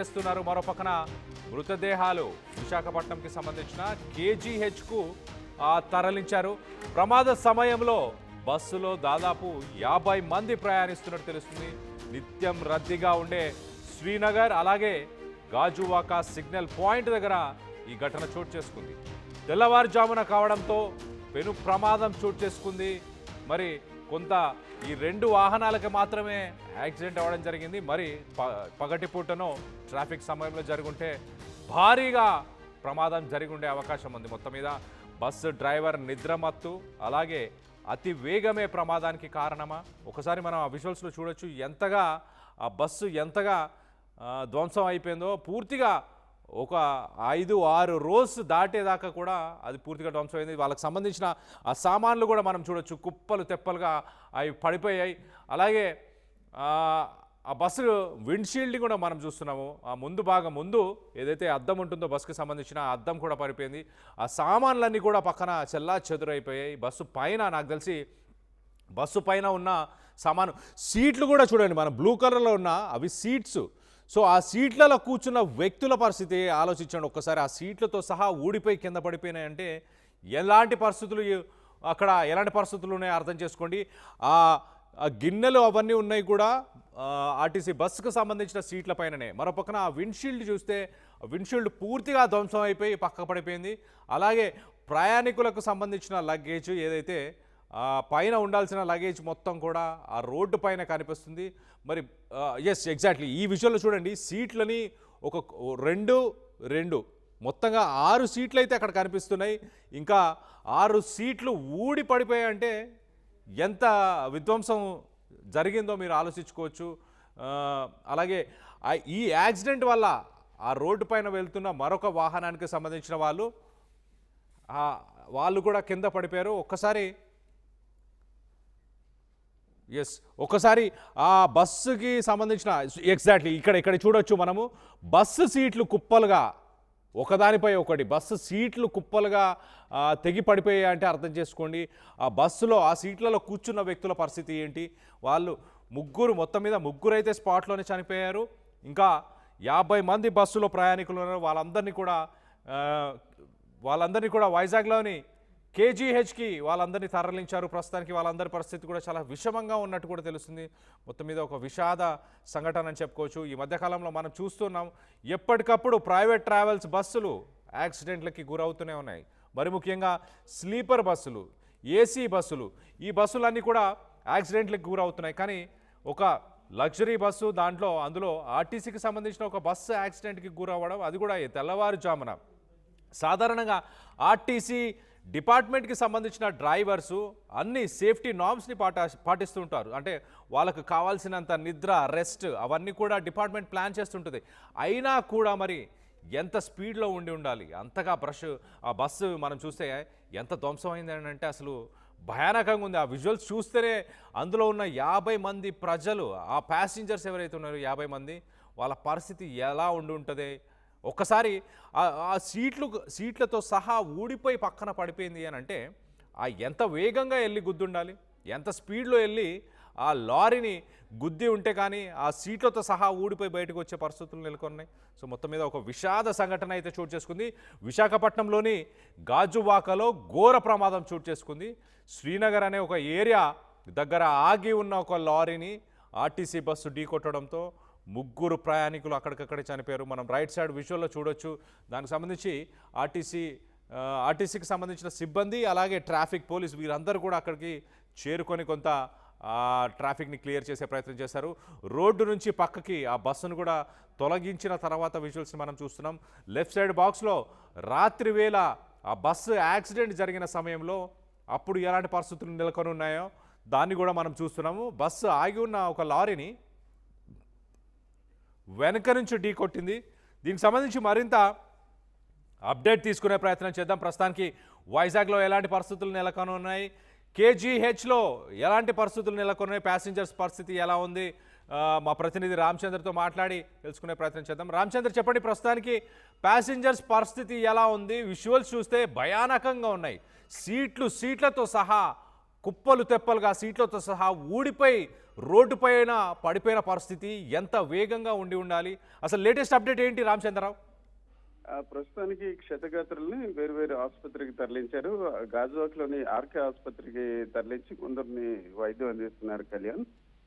చేస్తున్నారు. మరో పక్కన మృతదేహాలు విశాఖపట్నంకి సంబంధించిన కేజీహెచ్కు తరలించారు. ప్రమాద సమయంలో బస్సులో దాదాపు 50 మంది ప్రయాణిస్తున్నట్టు తెలుస్తుంది. నిత్యం రద్దీగా ఉండే శ్రీనగర్ అలాగే గాజువాక సిగ్నల్ పాయింట్ దగ్గర ఈ ఘటన చోటు చేసుకుంది. తెల్లవారుజామున కావడంతో పెను ప్రమాదం చోటు చేసుకుంది. మరి కొంత ఈ 2 వాహనాలకు మాత్రమే యాక్సిడెంట్ అవ్వడం జరిగింది. మరి పగటిపూటనో ట్రాఫిక్ సమయంలో జరుగుంటే భారీగా ప్రమాదం జరిగి ఉండే అవకాశం ఉంది. మొత్తం మీద బస్సు డ్రైవర్ నిద్రమత్తు అలాగే అతి వేగమే ప్రమాదానికి కారణమా? ఒకసారి మనం ఆ విజువల్స్లో చూడొచ్చు ఎంతగా ఆ బస్సు ఎంతగా ధ్వంసం అయిపోయిందో. పూర్తిగా ఒక 5-6 రోస్ దాటేదాకా కూడా అది పూర్తిగా ధ్వంసం అయింది. వాళ్ళకి సంబంధించిన ఆ సామాన్లు కూడా మనం చూడొచ్చు, కుప్పలు తెప్పలుగా అవి పడిపోయాయి. అలాగే ఆ బస్సు విండ్షీల్డ్ కూడా మనం చూస్తున్నాము. ఆ ముందు భాగం ముందు ఏదైతే అద్దం ఉంటుందో బస్సుకి సంబంధించిన ఆ అద్దం కూడా పడిపోయింది. ఆ సామాన్లన్నీ కూడా పక్కన చెల్లా చెదురైపోయాయి. బస్సు పైన నాకు తెలిసి బస్సు పైన ఉన్న సామాను సీట్లు కూడా చూడండి, మన బ్లూ కలర్లో ఉన్న అవి సీట్స్. సో ఆ సీట్లలో కూర్చున్న వ్యక్తుల పరిస్థితి ఆలోచించండి ఒక్కసారి. ఆ సీట్లతో సహా ఊడిపోయి కింద పడిపోయినాయంటే ఎలాంటి పరిస్థితులు అక్కడ ఎలాంటి పరిస్థితులు ఉన్నాయో అర్థం చేసుకోండి. ఆ గిన్నెలు అవన్నీ ఉన్నాయి కూడా ఆర్టీసీ బస్సుకు సంబంధించిన సీట్ల పైననే. మరో పక్కన ఆ విండ్షీల్డ్ చూస్తే విండ్షీల్డ్ పూర్తిగా ధ్వంసం అయిపోయి పక్క పడిపోయింది. అలాగే ప్రయాణికులకు సంబంధించిన లగేజ్ ఏదైతే పైన ఉండాల్సిన లగేజ్ మొత్తం కూడా ఆ రోడ్డు పైన కనిపిస్తుంది. మరి ఎస్ ఎగ్జాక్ట్లీ ఈ విషయంలో చూడండి, సీట్లని ఒక 2 మొత్తంగా 6 సీట్లు అయితే అక్కడ కనిపిస్తున్నాయి. ఇంకా 6 సీట్లు ఊడి పడిపోయాయంటే ఎంత విధ్వంసం జరిగిందో మీరు ఆలోచించుకోవచ్చు. అలాగే ఈ యాక్సిడెంట్ వల్ల ఆ రోడ్డు పైన వెళ్తున్న మరొక వాహనానికి సంబంధించిన వాళ్ళు కూడా కింద పడిపోయారు. ఒక్కసారి ఆ బస్సుకి సంబంధించిన ఎగ్జాక్ట్లీ ఇక్కడ చూడొచ్చు మనము. బస్సు సీట్లు కుప్పలుగా ఒకదానిపై ఒకటి బస్సు సీట్లు కుప్పలుగా తెగి పడిపోయాయి అంటే అర్థం చేసుకోండి. ఆ బస్సులో ఆ సీట్లలో కూర్చున్న వ్యక్తుల పరిస్థితి ఏంటి? వాళ్ళు మొత్తం మీద ముగ్గురు అయితే స్పాట్లోనే చనిపోయారు. ఇంకా 50 మంది బస్సులో ప్రయాణికులు ఉన్నారు. వాళ్ళందరినీ కూడా వైజాగ్లోని కేజీహెచ్కి వాళ్ళందరినీ తరలించారు. ప్రస్తుతానికి వాళ్ళందరి పరిస్థితి కూడా చాలా విషమంగా ఉన్నట్టు కూడా తెలుస్తుంది. మొత్తం మీద ఒక విషాద సంఘటన అని చెప్పుకోవచ్చు. ఈ మధ్యకాలంలో మనం చూస్తున్నాం ఎప్పటికప్పుడు ప్రైవేట్ ట్రావెల్స్ బస్సులు యాక్సిడెంట్లకి గురవుతూనే ఉన్నాయి. మరి ముఖ్యంగా స్లీపర్ బస్సులు, ఏసీ బస్సులు, ఈ బస్సులన్నీ కూడా యాక్సిడెంట్లకు గురవుతున్నాయి. కానీ ఒక లగ్జరీ బస్సు అందులో ఆర్టీసీకి సంబంధించిన ఒక బస్సు యాక్సిడెంట్కి గురవ్వడం, అది కూడా తెల్లవారుజామున. సాధారణంగా ఆర్టీసీ డిపార్ట్మెంట్కి సంబంధించిన డ్రైవర్సు అన్ని సేఫ్టీ నార్మ్స్ని పాటిస్తుంటారు. అంటే వాళ్ళకు కావాల్సినంత నిద్ర, రెస్ట్ అవన్నీ కూడా డిపార్ట్మెంట్ ప్లాన్ చేస్తుంటుంది. అయినా కూడా మరి ఎంత స్పీడ్లో ఉండాలి, అంతగా ఆ బస్సు మనం చూస్తే ఎంత ధ్వంసం అయింది అంటే అసలు భయానకంగా ఉంది. ఆ విజువల్స్ చూస్తేనే అందులో ఉన్న 50 మంది ప్రజలు, ఆ ప్యాసింజర్స్ ఎవరైతే ఉన్నారో 50 మంది, వాళ్ళ పరిస్థితి ఎలా ఉంటుంది ఒక్కసారి. ఆ సీట్లతో సహా ఊడిపోయి పక్కన పడిపోయింది అని అంటే ఎంత వేగంగా వెళ్ళి గుద్దుండాలి, ఎంత స్పీడ్లో వెళ్ళి ఆ లారీని గుద్ది ఉంటే కానీ ఆ సీట్లతో సహా ఊడిపోయి బయటకు వచ్చే పరిస్థితులు నెలకొన్నాయి. సో మొత్తం మీద ఒక విషాద సంఘటన అయితే చోటు చేసుకుంది. విశాఖపట్నంలోని గాజువాకలో ఘోర ప్రమాదం చోటు చేసుకుంది. శ్రీనగర్ అనే ఒక ఏరియా దగ్గర ఆగి ఉన్న ఒక లారీని ఆర్టీసీ బస్సు ఢీకొట్టడంతో 3 ప్రయాణికులు అక్కడికక్కడే చనిపోయారు. మనం రైట్ సైడ్ విజువల్లో చూడొచ్చు. దానికి సంబంధించి ఆర్టీసీకి సంబంధించిన సిబ్బంది అలాగే ట్రాఫిక్ పోలీస్ వీరందరూ కూడా అక్కడికి చేరుకొని కొంత ట్రాఫిక్ని క్లియర్ చేసే ప్రయత్నం చేశారు. రోడ్డు నుంచి పక్కకి ఆ బస్సును కూడా తొలగించిన తర్వాత విజువల్స్ని మనం చూస్తున్నాం. లెఫ్ట్ సైడ్ బాక్స్లో రాత్రి వేళ ఆ బస్సు యాక్సిడెంట్ జరిగిన సమయంలో అప్పుడు ఎలాంటి పరిస్థితులు నెలకొని ఉన్నాయో దాన్ని కూడా మనం చూస్తున్నాము. బస్సు ఆగి ఉన్న ఒక లారీని వెనక నుంచి ఢీకొట్టింది. దీనికి సంబంధించి మరింత అప్డేట్ తీసుకునే ప్రయత్నం చేద్దాం. ప్రస్తుతానికి వైజాగ్లో ఎలాంటి పరిస్థితులు నెలకొని ఉన్నాయి, కేజీహెచ్లో ఎలాంటి పరిస్థితులు నెలకొని ఉన్నాయి, ప్యాసింజర్స్ పరిస్థితి ఎలా ఉంది, మా ప్రతినిధి రామచంద్రతో మాట్లాడి తెలుసుకునే ప్రయత్నం చేద్దాం. రామచంద్ర చెప్పండి, ప్రస్తుతానికి ప్యాసింజర్స్ పరిస్థితి ఎలా ఉంది? విజువల్స్ చూస్తే భయానకంగా ఉన్నాయి. సీట్లతో సహా కుప్పలు తెప్పలుగా సీట్లతో సహా ఊడిపోయి రోడ్డు పైన పడిపోయిన పరిస్థితి ఎంత వేగంగా ఉండాలి? అసలు లేటెస్ట్ అప్డేట్ ఏంటి రామచంద్రరావు? ప్రస్తుతానికి క్షతగాత్రుల్ని వేరు వేరు ఆసుపత్రికి తరలించారు. గాజువాక్లోని ఆర్కే ఆసుపత్రికి తరలించి కొందరిని వైద్యం అందిస్తున్నారు కళ్యాణ్.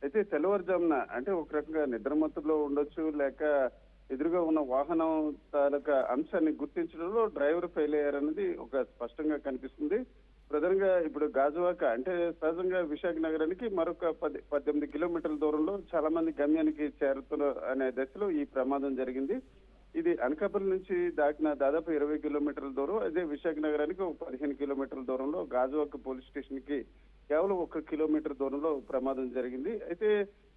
అయితే తెల్లవారుజామున అంటే ఒక రకంగా నిద్రమత్తులో ఉండొచ్చు, లేక ఎదురుగా ఉన్న వాహనం తాలూకా అంశాన్ని గుర్తించడంలో డ్రైవర్ ఫెయిల్ అయ్యారన్నది ఒక స్పష్టంగా కనిపిస్తుంది. ప్రధానంగా ఇప్పుడు గాజువాక అంటే సహజంగా విశాఖ నగరానికి మరొక 18 కిలోమీటర్ల దూరంలో చాలా మంది గమ్యానికి చేరుతున్నారు అనే దశలో ఈ ప్రమాదం జరిగింది. ఇది అనకాపల్లి నుంచి దాటిన దాదాపు 20 కిలోమీటర్ల దూరం. అదే విశాఖ నగరానికి ఒక 15 కిలోమీటర్ల దూరంలో గాజువాక పోలీస్ స్టేషన్ కి కేవలం 1 కిలోమీటర్ దూరంలో ప్రమాదం జరిగింది. అయితే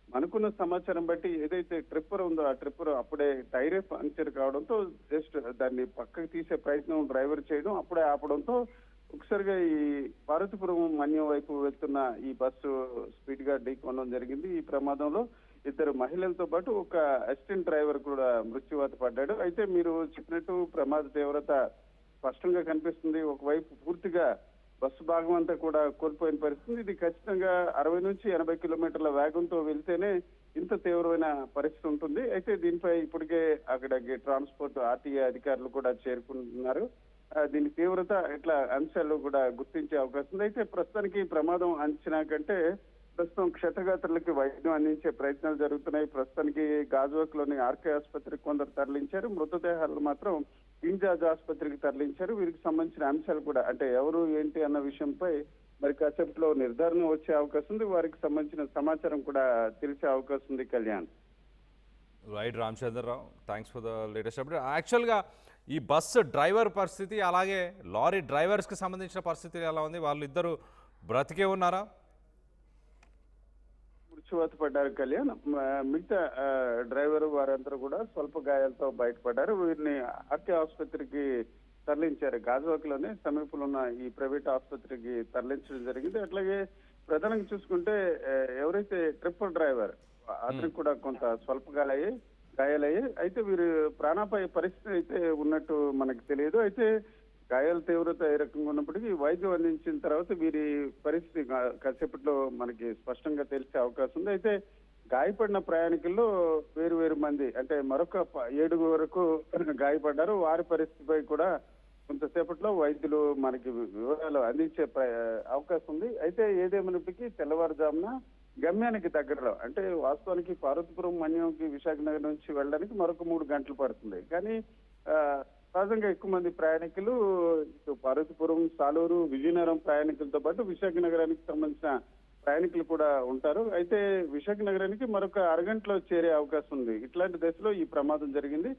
మనకున్న సమాచారం బట్టి ఏదైతే ట్రిప్పర్ ఉందో ఆ ట్రిప్పర్ అప్పుడే టైరే పంక్చర్ కావడంతో జస్ట్ దాన్ని పక్కకి తీసే ప్రయత్నం డ్రైవర్ చేయడం, అప్పుడే ఆపడంతో ఒకసారిగా ఈ పార్వతీపురం మన్యం వైపు వెళ్తున్న ఈ బస్సు స్పీడ్ గా ఢీకొనడం జరిగింది. ఈ ప్రమాదంలో 2 మహిళలతో పాటు ఒక అసిస్టెంట్ డ్రైవర్ కూడా మృత్యువాత పడ్డాడు. అయితే మీరు చెప్పినట్టు ప్రమాద తీవ్రత స్పష్టంగా కనిపిస్తుంది. ఒకవైపు పూర్తిగా బస్సు భాగం అంతా కూడా కోల్పోయిన పరిస్థితి. ఇది ఖచ్చితంగా 60 నుంచి 80 కిలోమీటర్ల వేగంతో వెళ్తేనే ఇంత తీవ్రమైన పరిస్థితి ఉంటుంది. అయితే దీనిపై ఇప్పటికే అక్కడికి ట్రాన్స్పోర్ట్ ఆర్టీఏ అధికారులు కూడా చేరుకుంటున్నారు. దీని తీవ్రత ఇట్లా అంశాలు కూడా గుర్తించే అవకాశం ఉంది. అయితే ప్రస్తుతానికి ప్రమాదం అంచనా కంటే ప్రస్తుతం క్షతగాత్రులకి వైద్యం అందించే ప్రయత్నాలు జరుగుతున్నాయి. ప్రస్తుతానికి గాజువాక్ లోని ఆర్కే ఆసుపత్రికి కొందరు తరలించారు. మృతదేహాలు మాత్రం ఇంజాజ్ ఆసుపత్రికి తరలించారు. వీరికి సంబంధించిన అంశాలు కూడా అంటే ఎవరు ఏంటి అన్న విషయంపై మరి కాసేపట్లో నిర్ధారణ వచ్చే అవకాశం ఉంది. వారికి సంబంధించిన సమాచారం కూడా తెలిసే అవకాశం ఉంది Kalyan. Right Ramachandra Rao, thanks for the latest update. యాక్చువల్గా ఈ బస్సు డ్రైవర్ పరిస్థితి, అలాగే లారీ డ్రైవర్స్కి సంబంధించిన పరిస్థితి ఎలా ఉంది? వాళ్ళు ఇద్దరు బ్రతికే ఉన్నారా? మృత్యువాత పడ్డారు కళ్యాణ్. మిగతా డ్రైవర్ వారందరూ కూడా స్వల్ప గాయాలతో బయటపడ్డారు. వీరిని ఆర్కే ఆసుపత్రికి తరలించారు. గాజువాక్ లోనే సమీపంలో ఉన్న ఈ ప్రైవేట్ ఆసుపత్రికి తరలించడం జరిగింది. అట్లాగే ప్రధానంగా చూసుకుంటే ఎవరైతే ట్రిప్పర్ డ్రైవర్ అతనికి కూడా కొంత స్వల్ప గాయాలయ్యాయి. అయితే వీరు ప్రాణాపాయ పరిస్థితి అయితే ఉన్నట్టు మనకు తెలియదు. అయితే గాయాల తీవ్రత ఏ రకంగా ఉన్నప్పటికీ వైద్యం అందించిన తర్వాత వీరి పరిస్థితి కాసేపట్లో మనకి స్పష్టంగా తెలిసే అవకాశం ఉంది. అయితే గాయపడిన ప్రయాణికుల్లో వేరు మంది అంటే మరొక 7 వరకు గాయపడ్డారు. వారి పరిస్థితిపై కూడా కొంతసేపట్లో వైద్యులు మనకి వివరాలు అందించే అవకాశం ఉంది. అయితే ఏదేమైనప్పటికీ తెల్లవారుజామున గమ్యానికి దగ్గరలో అంటే వాస్తవానికి పార్వతీపురం మన్యంకి విశాఖ నగర్ నుంచి వెళ్ళడానికి మరొక 3 గంటలు పడుతుంది. కానీ సహజంగా ఎక్కువ మంది ప్రయాణికులు ఇటు పార్వతీపురం, సాలూరు, విజయనగరం ప్రయాణికులతో పాటు విశాఖ నగరానికి సంబంధించిన ప్రయాణికులు కూడా ఉంటారు. అయితే విశాఖ నగరానికి మరొక అరగంటలో చేరే అవకాశం ఉంది. ఇట్లాంటి దశలో ఈ ప్రమాదం జరిగింది.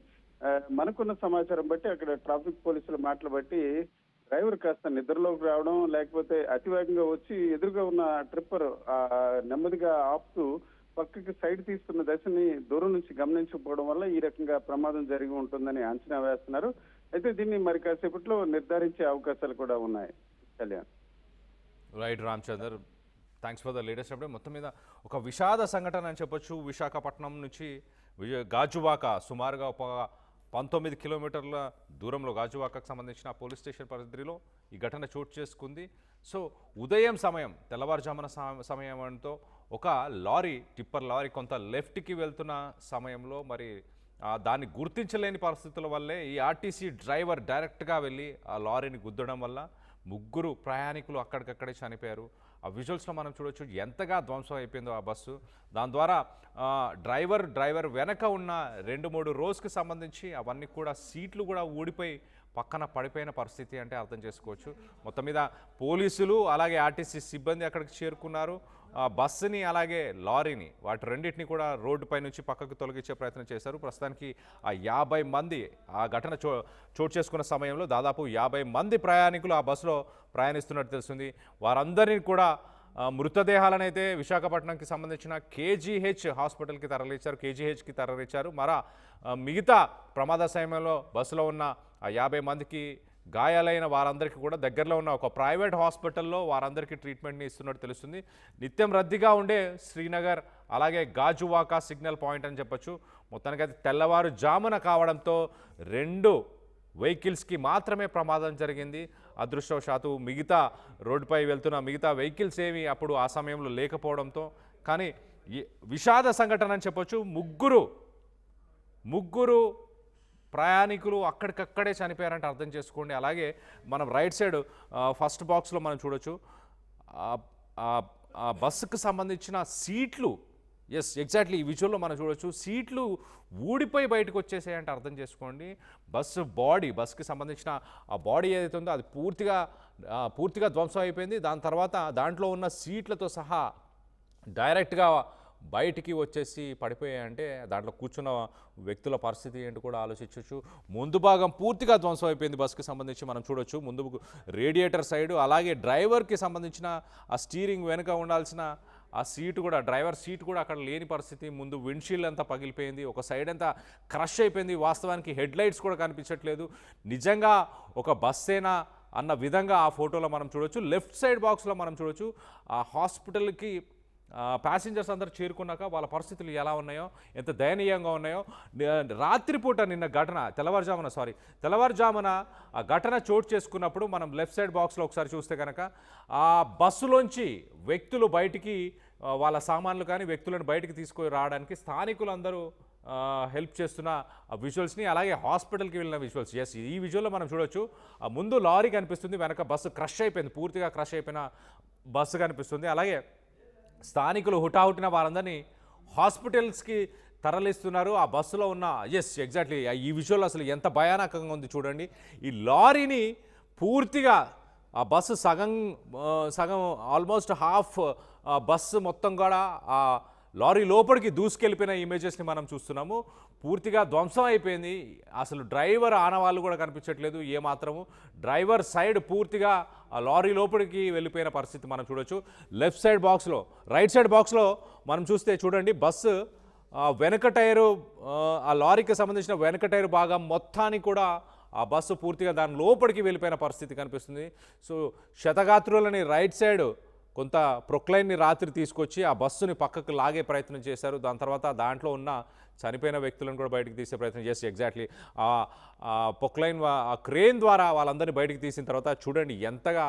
మనకున్న సమాచారం బట్టి అక్కడ ట్రాఫిక్ పోలీసుల మాటలు బట్టి డ్రైవర్ కాస్త నిద్రలోకి రావడం, లేకపోతే అతివేగంగా వచ్చి ఎదురుగా ఉన్న ట్రిప్పర్ నెమ్మదిగా ఆపుతూ పక్కకి సైడ్ తీసుకున్న దశని దూరం నుంచి గమనించకపోవడం వల్ల ఈ రకంగా ప్రమాదం జరిగి ఉంటుందని అంచనా వేస్తున్నారు. అయితే దీన్ని మరి కాసేపట్లో నిర్ధారించే అవకాశాలు కూడా ఉన్నాయి Kalyan. Right Ramachander, thanks for the latest update. మొత్తం మీద ఒక విషాద సంఘటన అని చెప్పొచ్చు. విశాఖపట్నం నుంచి గాజువాక సుమారుగా ఒక 19 కిలోమీటర్ల దూరంలో గాజువాకకు సంబంధించిన పోలీస్ స్టేషన్ పరిధిలో ఈ ఘటన చోటు చేసుకుంది. సో ఉదయం సమయం, తెల్లవారుజామున సమయంతో ఒక టిప్పర్ లారీ కొంత లెఫ్ట్కి వెళ్తున్న సమయంలో మరి దాన్ని గుర్తించలేని పరిస్థితుల వల్లే ఈ ఆర్టీసీ డ్రైవర్ డైరెక్ట్గా వెళ్ళి ఆ లారీని గుద్దడం వల్ల 3 ప్రయాణికులు అక్కడికక్కడే చనిపోయారు. ఆ విజువల్స్లో మనం చూడొచ్చు ఎంతగా ధ్వంసం అయిపోయిందో ఆ బస్సు. దాని ద్వారా డ్రైవర్ వెనక ఉన్న 2-3 రోస్కి సంబంధించి అవన్నీ కూడా సీట్లు కూడా ఊడిపోయి పక్కన పడిపోయిన పరిస్థితి అంటే అర్థం చేసుకోవచ్చు. మొత్తం మీద పోలీసులు అలాగే ఆర్టీసీ సిబ్బంది అక్కడికి చేరుకున్నారు. బస్సుని అలాగే లారీని వాటి రెండింటిని కూడా రోడ్డుపై నుంచి పక్కకు తొలగించే ప్రయత్నం చేశారు. ప్రస్తుతానికి ఆ 50 మంది ఆ ఘటన చోటు చేసుకున్న సమయంలో దాదాపు 50 మంది ప్రయాణికులు ఆ బస్సులో ప్రయాణిస్తున్నట్టు తెలుస్తుంది. వారందరినీ కూడా మృతదేహాలను అయితే విశాఖపట్నంకి సంబంధించిన కేజీహెచ్ హాస్పిటల్కి తరలించారు. మిగతా ప్రమాద సమయంలో బస్సులో ఉన్న ఆ 50 మందికి గాయాలైన వారందరికీ కూడా దగ్గరలో ఉన్న ఒక ప్రైవేట్ హాస్పిటల్లో వారందరికీ ట్రీట్మెంట్ని ఇస్తున్నట్టు తెలుస్తుంది. నిత్యం రద్దీగా ఉండే శ్రీనగర్ అలాగే గాజువాక సిగ్నల్ పాయింట్ అని చెప్పొచ్చు. మొత్తానికైతే తెల్లవారుజామున కావడంతో 2 వెహికల్స్కి మాత్రమే ప్రమాదం జరిగింది. అదృష్టవశాత్తు రోడ్డుపై వెళ్తున్న మిగతా వెహికల్స్ ఏమి అప్పుడు ఆ సమయంలో లేకపోవడంతో, కానీ విషాద సంఘటన అని చెప్పొచ్చు. ముగ్గురు ప్రయాణికులు అక్కడికక్కడే చనిపోయారంటే అర్థం చేసుకోండి. అలాగే మనం రైట్ సైడ్ ఫస్ట్ బాక్స్లో మనం చూడొచ్చు ఆ బస్సుకు సంబంధించిన సీట్లు. ఎస్, ఎగ్జాక్ట్లీ ఈ విజువల్లో మనం చూడొచ్చు సీట్లు ఊడిపోయి బయటకు వచ్చేసాయంటే అర్థం చేసుకోండి. బస్కి సంబంధించిన ఆ బాడీ ఏదైతే ఉందో అది పూర్తిగా ధ్వంసం అయిపోయింది. దాని తర్వాత దాంట్లో ఉన్న సీట్లతో సహా డైరెక్ట్గా బయటికి వచ్చేసి పడిపోయాయంటే దాంట్లో కూర్చున్న వ్యక్తుల పరిస్థితి ఏంటి కూడా ఆలోచించవచ్చు. ముందు భాగం పూర్తిగా ధ్వంసం అయిపోయింది బస్కి సంబంధించి మనం చూడొచ్చు. ముందు రేడియేటర్ సైడు, అలాగే డ్రైవర్కి సంబంధించిన ఆ స్టీరింగ్ వెనుక ఉండాల్సిన ఆ సీటు కూడా, డ్రైవర్ సీట్ కూడా అక్కడ లేని పరిస్థితి. ముందు విండ్షీల్డ్ అంతా పగిలిపోయింది, ఒక సైడ్ అంతా క్రష్ అయిపోయింది. వాస్తవానికి హెడ్ లైట్స్ కూడా కనిపించట్లేదు. నిజంగా ఒక బస్సేనా అన్న విధంగా ఆ ఫోటోలో మనం చూడొచ్చు. లెఫ్ట్ సైడ్ బాక్స్లో మనం చూడొచ్చు ఆ హాస్పిటల్కి ప్యాసింజర్స్ అందరూ చేరుకున్నాక వాళ్ళ పరిస్థితులు ఎలా ఉన్నాయో, ఎంత దయనీయంగా ఉన్నాయో. రాత్రిపూట నిన్న ఘటన తెల్లవారుజామున ఆ ఘటన చోటు చేసుకున్నప్పుడు మనం లెఫ్ట్ సైడ్ బాక్స్లో ఒకసారి చూస్తే కనుక ఆ బస్సులోంచి వ్యక్తులు బయటికి వాళ్ళ సామాన్లు కానీ వ్యక్తులను బయటికి తీసుకొని రావడానికి స్థానికులందరూ హెల్ప్ చేస్తున్న ఆ విజువల్స్ని, అలాగే హాస్పిటల్కి వెళ్ళిన విజువల్స్. ఎస్, ఈ విజువల్లో మనం చూడొచ్చు ఆ ముందు లారీ కనిపిస్తుంది, వెనక బస్సు క్రష్ అయిపోయింది, పూర్తిగా క్రష్ అయిపోయిన బస్సు కనిపిస్తుంది. అలాగే స్థానికులు హుటాహుటిన వారందరినీ హాస్పిటల్స్కి తరలిస్తున్నారు. ఆ బస్సులో ఉన్న ఎగ్జాక్ట్లీ ఈ విజువల్ అసలు ఎంత భయానకంగా ఉంది చూడండి. ఈ లారీని పూర్తిగా ఆ బస్సు సగం ఆల్మోస్ట్ హాఫ్ బస్సు మొత్తం కూడా ఆ లారీ లోపలికి దూసుకెళ్ళిపోయిన ఇమేజెస్ని మనం చూస్తున్నాము. పూర్తిగా ధ్వంసం అయిపోయింది. అసలు డ్రైవర్ ఆనవాళ్ళు కూడా కనిపించట్లేదు ఏమాత్రము. డ్రైవర్ సైడ్ పూర్తిగా ఆ లారీ లోపలికి వెళ్ళిపోయిన పరిస్థితి మనం చూడొచ్చు. రైట్ సైడ్ బాక్స్లో మనం చూస్తే చూడండి బస్సు వెనక టైరు, ఆ లారీకి సంబంధించిన వెనక టైరు భాగం మొత్తానికి కూడా ఆ బస్సు పూర్తిగా దాని లోపలికి వెళ్ళిపోయిన పరిస్థితి కనిపిస్తుంది. సో క్షతగాత్రులని రైట్ సైడ్ కొంత ప్రొక్లైన్ని రాత్రి తీసుకొచ్చి ఆ బస్సుని పక్కకు లాగే ప్రయత్నం చేశారు. దాని తర్వాత దాంట్లో ఉన్న చనిపోయిన వ్యక్తులను కూడా బయటకు తీసే ప్రయత్నం చేసి ఎగ్జాక్ట్లీ ఆ ప్రొక్లైన్ ఆ క్రేన్ ద్వారా వాళ్ళందరినీ బయటకు తీసిన తర్వాత చూడండి ఎంతగా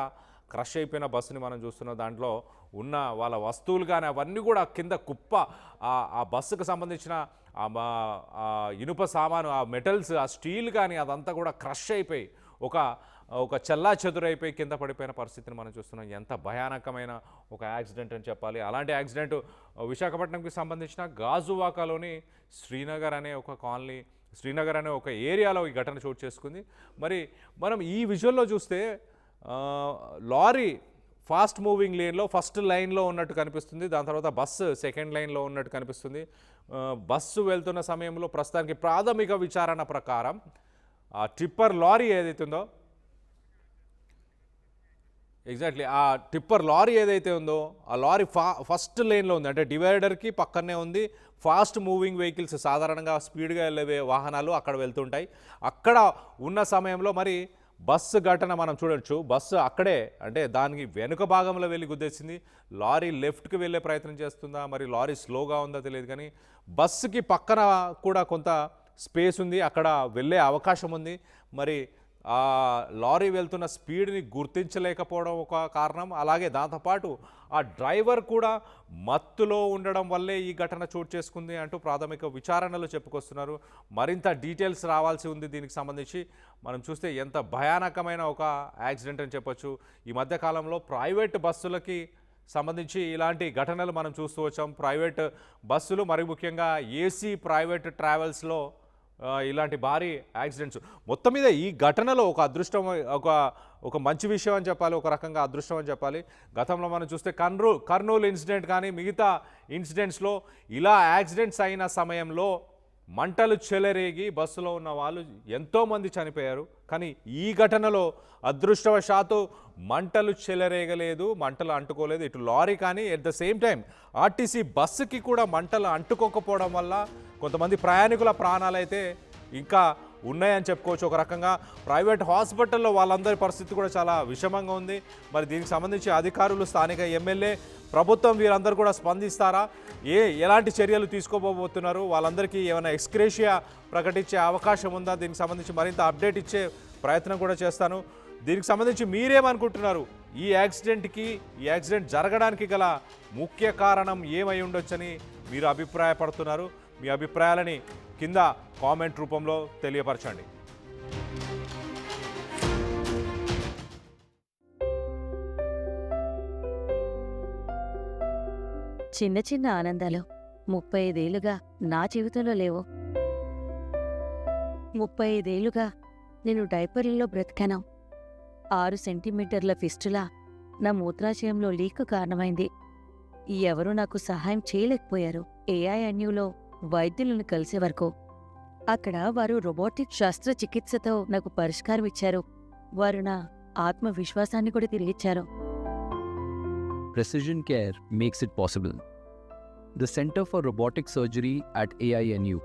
క్రష్ అయిపోయిన బస్సుని మనం చూస్తున్నాం. దాంట్లో ఉన్న వాళ్ళ వస్తువులు కానీ అవన్నీ కూడా కింద కుప్ప, ఆ బస్సుకు సంబంధించిన ఇనుప సామాను, ఆ మెటల్స్, ఆ స్టీల్ కానీ అదంతా కూడా క్రష్ అయిపోయి ఒక చెల్లా చెదురైపోయి కింద పడిపోయిన పరిస్థితిని మనం చూస్తున్నాం. ఎంత భయానకమైన ఒక యాక్సిడెంట్ అని చెప్పాలి. అలాంటి యాక్సిడెంట్ విశాఖపట్నంకి సంబంధించిన గాజువాకలోని శ్రీనగర్ అనే ఒక ఏరియాలో ఈ ఘటన చోటు చేసుకుంది. మరి మనం ఈ విజువల్లో చూస్తే లారీ ఫాస్ట్ మూవింగ్ లేన్లో ఫస్ట్ లైన్లో ఉన్నట్టు కనిపిస్తుంది. దాని తర్వాత బస్సు సెకండ్ లైన్లో ఉన్నట్టు కనిపిస్తుంది. బస్సు వెళ్తున్న సమయంలో ప్రస్తుతానికి ప్రాథమిక విచారణ ప్రకారం ఆ టిప్పర్ లారీ ఏదైతే ఉందో ఆ టిప్పర్ లారీ ఏదైతే ఉందో ఆ లారీ ఫస్ట్ లైన్లో ఉంది, అంటే డివైడర్కి పక్కనే ఉంది. ఫాస్ట్ మూవింగ్ వెహికల్స్, సాధారణంగా స్పీడ్గా వెళ్ళే వాహనాలు అక్కడ వెళ్తుంటాయి. అక్కడ ఉన్న సమయంలో మరి బస్సు ఘటన మనం చూడొచ్చు. బస్సు అక్కడే, అంటే దానికి వెనుక భాగంలో వెళ్ళి గుద్దేసింది. లారీ లెఫ్ట్కి వెళ్ళే ప్రయత్నం చేస్తుందా, మరి లారీ స్లోగా ఉందా తెలియదు, కానీ బస్సుకి పక్కన కూడా కొంత స్పేస్ ఉంది, అక్కడ వెళ్ళే అవకాశం ఉంది. మరి ఆ లారీ వెళ్తున్న స్పీడ్ని గుర్తించలేకపోవడం ఒక కారణం. అలాగే దాంతోపాటు ఆ డ్రైవర్ కూడా మత్తులో ఉండడం వల్లే ఈ ఘటన చోటు చేసుకుంది అంటూ ప్రాథమిక విచారణలు చెప్పుకొస్తున్నారు. మరింత డీటెయిల్స్ రావాల్సి ఉంది దీనికి సంబంధించి. మనం చూస్తే ఎంత భయానకమైన ఒక యాక్సిడెంట్ అని చెప్పొచ్చు. ఈ మధ్యకాలంలో ప్రైవేట్ బస్సులకి సంబంధించి ఇలాంటి ఘటనలు మనం చూస్తూ వచ్చాం. ప్రైవేట్ బస్సులు, మరి ముఖ్యంగా ఏసీ ప్రైవేట్ ట్రావెల్స్లో ఇలాంటి భారీ యాక్సిడెంట్స్. మొత్తం మీద ఈ ఘటనలో ఒక మంచి విషయం అని చెప్పాలి, ఒక రకంగా అదృష్టం అని చెప్పాలి. గతంలో మనం చూస్తే కర్నూలు ఇన్సిడెంట్ కానీ మిగతా ఇన్సిడెంట్స్లో ఇలా యాక్సిడెంట్స్ అయిన సమయంలో మంటలు చెలరేగి బస్సులో ఉన్న వాళ్ళు ఎంతోమంది చనిపోయారు. కానీ ఈ ఘటనలో అదృష్టవశాత్తు మంటలు చెలరేగలేదు, మంటలు అంటుకోలేదు ఇటు లారీ కానీ. At the same time RTC బస్సుకి కూడా మంటలు అంటుకోకపోవడం వల్ల కొంతమంది ప్రయాణికుల ప్రాణాలైతే ఇంకా ఉన్నాయని చెప్పుకోవచ్చు. ఒక రకంగా ప్రైవేట్ హాస్పిటల్లో వాళ్ళందరి పరిస్థితి కూడా చాలా విషమంగా ఉంది. మరి దీనికి సంబంధించి అధికారులు, స్థానిక ఎమ్మెల్యే, ప్రభుత్వం వీరందరూ కూడా స్పందిస్తారా, ఎలాంటి చర్యలు తీసుకోబోతున్నారు, వాళ్ళందరికీ ఏమైనా ఎక్స్గ్రేషియా ప్రకటించే అవకాశం ఉందా, దీనికి సంబంధించి మరింత అప్డేట్ ఇచ్చే ప్రయత్నం కూడా చేస్తాను. దీనికి సంబంధించి మీరేమనుకుంటున్నారు? ఈ యాక్సిడెంట్ జరగడానికి గల ముఖ్య కారణం ఏమై ఉండొచ్చని మీరు అభిప్రాయపడుతున్నారు? మీ అభిప్రాయాలని కింద కామెంట్ రూపంలో తెలియపరచండి. చిన్న చిన్న ఆనందాలు 35 ఏళ్లుగా నా జీవితంలో లేవు. 35 ఏళ్లుగా నేను డైపర్లలో బ్రతికాను. 6 సెంటీమీటర్ల ఫిస్టులా నా మూత్రాశయంలో లీక్ కారణమైంది. ఎవరూ నాకు సహాయం చేయలేకపోయారు. ఏఐఎన్యూలో వైద్యులను కలిసే వరకు. అక్కడ వారు రోబోటిక్ శస్త్రచికిత్సతో నాకు పరిష్కారం ఇచ్చారు. వారు నా ఆత్మవిశ్వాసాన్ని కూడా తిరిగిచ్చారు. Precision Care makes it possible. The Center for Robotic Surgery at AINU